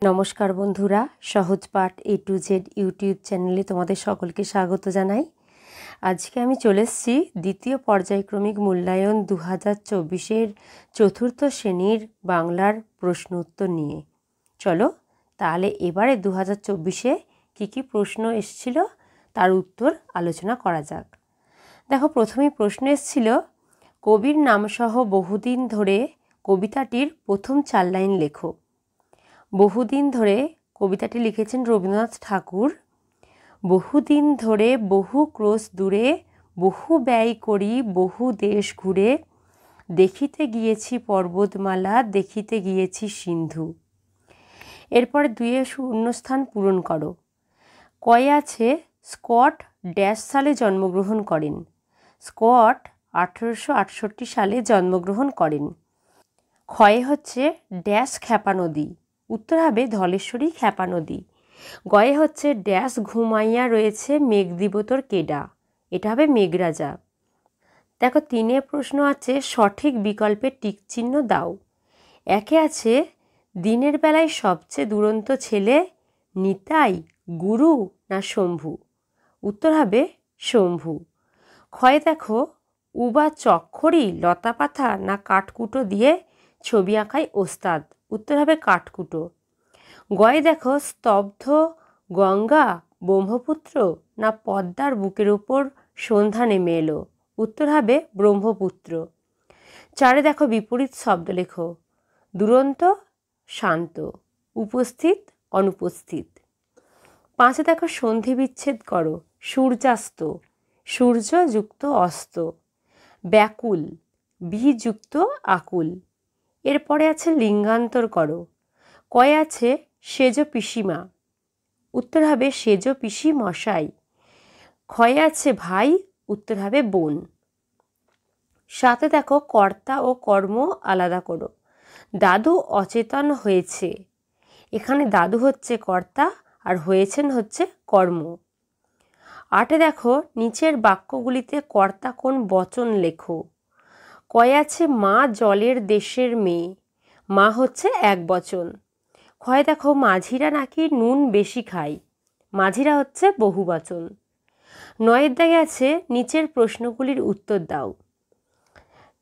নমস্কার বন্ধুরা, সহজ পাঠ A to Z ইউটিউব চ্যানেলে তোমাদের সকলকে স্বাগত জানাই। আজকে আমি চলে এসেছি দ্বিতীয় পর্যায়ক্রমিক মূল্যায়ন 2024-এর চতুর্থ শ্রেণীর বাংলার প্রশ্ন উত্তর নিয়ে। চলো তাহলে এবারে 2024-এ কী প্রশ্ন এসেছিল তার উত্তর আলোচনা করা যাক। দেখো, প্রথমেই প্রশ্ন এসেছিল কবির নামসহ বহুদিন ধরে কবিতাটির প্রথম 4 লাইন লেখো। বহুদিন ধরে কবিতাটি লিখেছেন রবীন্দ্রনাথ ঠাকুর। বহুদিন ধরে বহু ক্রোশ দূরে বহু ব্যয় করি বহু দেশ ঘুরে দেখিতে গিয়েছি পর্বতমালা দেখিতে গিয়েছি সিন্ধু। এরপরে 2 শূন্যস্থান পূরণ করো। কয়ে আছে স্কট ড্যাশ সালে জন্মগ্রহণ করেন। স্কট 1868 সালে জন্মগ্রহণ করেন। ক্ষয়ে হচ্ছে ড্যাশ খ্যাপা নদী, উত্তর হবে ধলেশ্বরী খ্যাপা নদী। গয়ে হচ্ছে ড্যাশ ঘুমাইয়া রয়েছে মেঘদিবতর কেডা, এটা হবে মেঘরাজা। দেখো 3 প্রশ্ন আছে সঠিক বিকল্পে টিক চিহ্ন দাও। একে আছে দিনের বেলায় সবচেয়ে দুরন্ত ছেলে নিতাই, গুরু না শম্ভু, উত্তর হবে শম্ভু। ক্ষয়ে দেখো উবা চক্ষরি লতাপাতা না কাঠকুটো দিয়ে ছবি আঁকায় ওস্তাদ, উত্তর হবে কাঠকুটো। গয়ে দেখো স্তব্ধ গঙ্গা ব্রহ্মপুত্র না পদ্মার বুকের ওপর সন্ধ্যা নেমে এলো, উত্তর হবে ব্রহ্মপুত্র। 4 দেখো বিপরীত শব্দ লেখো। দুরন্ত শান্ত, উপস্থিত অনুপস্থিত। 5 দেখো সন্ধি বিচ্ছেদ করো। সূর্যাস্ত, সূর্য যুক্ত অস্ত। ব্যাকুল, বিযুক্ত আকুল। এরপরে আছে লিঙ্গান্তর করো। কয়ে আছে সেজ পিসিমা, উত্তর হবে সেজ পিসি মশাই। ক্ষয়ে আছে ভাই, উত্তর হবে বোন। 7 দেখো কর্তা ও কর্ম আলাদা করো। দাদু অচেতন হয়েছে, এখানে দাদু হচ্ছে কর্তা আর হয়েছেন হচ্ছে কর্ম। 8 দেখো নিচের বাক্যগুলিতে কর্তা কোন বচন লেখো। কয়ে আছে মা জলের দেশের মেয়ে, মা হচ্ছে এক বচন। ক্ষয়ে দেখো মাঝিরা নাকি নুন বেশি খায়, মাঝিরা হচ্ছে বহু বচন। 9 দাগে আছে নিচের প্রশ্নগুলির উত্তর দাও।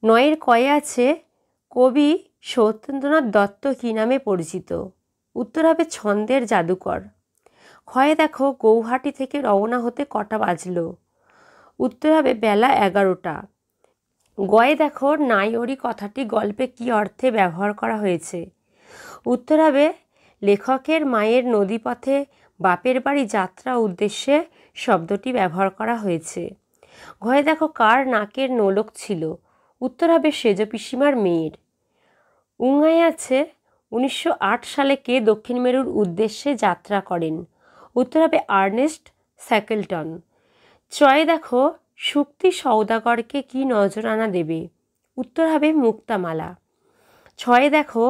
9 কয়ে আছে কবি সত্যেন্দ্রনাথ দত্ত কী নামে পরিচিত, উত্তর হবে ছন্দের জাদুকর। ক্ষয়ে দেখো গৌহাটি থেকে রওনা হতে কটা বাজলো, উত্তর হবে বেলা 11টা। গয়ে দেখো নাইওরি কথাটি গল্পে কী অর্থে ব্যবহার করা হয়েছে, উত্তর হবে লেখকের মায়ের নদীপথে বাপের বাড়ি যাত্রা উদ্দেশ্যে শব্দটি ব্যবহার করা হয়েছে। ঘয়ে দেখো কার নাকের নোলক ছিল, উত্তর হবে সেজ পিসিমার মেয়ের। উঙ্গাই আছে 1908 সালে কে দক্ষিণ মেরুর উদ্দেশ্যে যাত্রা করেন, উত্তর হবে আর্নেস্ট স্যাকেলটন। চয়ে দেখো শুক্তি সওদাগরকে কি নজরানা দেবে, উত্তর হবে মুক্তামালা। 6 দেখো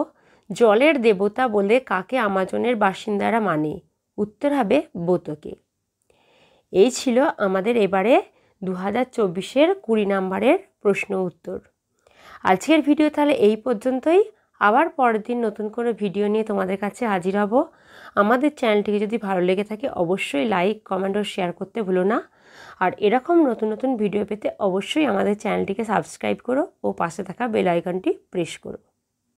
জলের দেবতা বলে কাকে আমাজনের বাসিন্দারা মানে, উত্তর হবে বোতকে। এই ছিল আমাদের এবারে 2024-এর 20 নম্বরের প্রশ্ন উত্তর। আজকের ভিডিও তাহলে এই পর্যন্তই। আবার পরের দিন নতুন করে ভিডিও নিয়ে তোমাদের কাছে হাজির হব। আমাদের চ্যানেলটিকে যদি ভালো লেগে থাকে অবশ্যই লাইক, কমেন্ট ও শেয়ার করতে ভুলো না। আর এরকম নতুন নতুন ভিডিও পেতে অবশ্যই আমাদের চ্যানেলটিকে সাবস্ক্রাইব করো ও পাশে থাকা বেল আইকনটি প্রেস করো।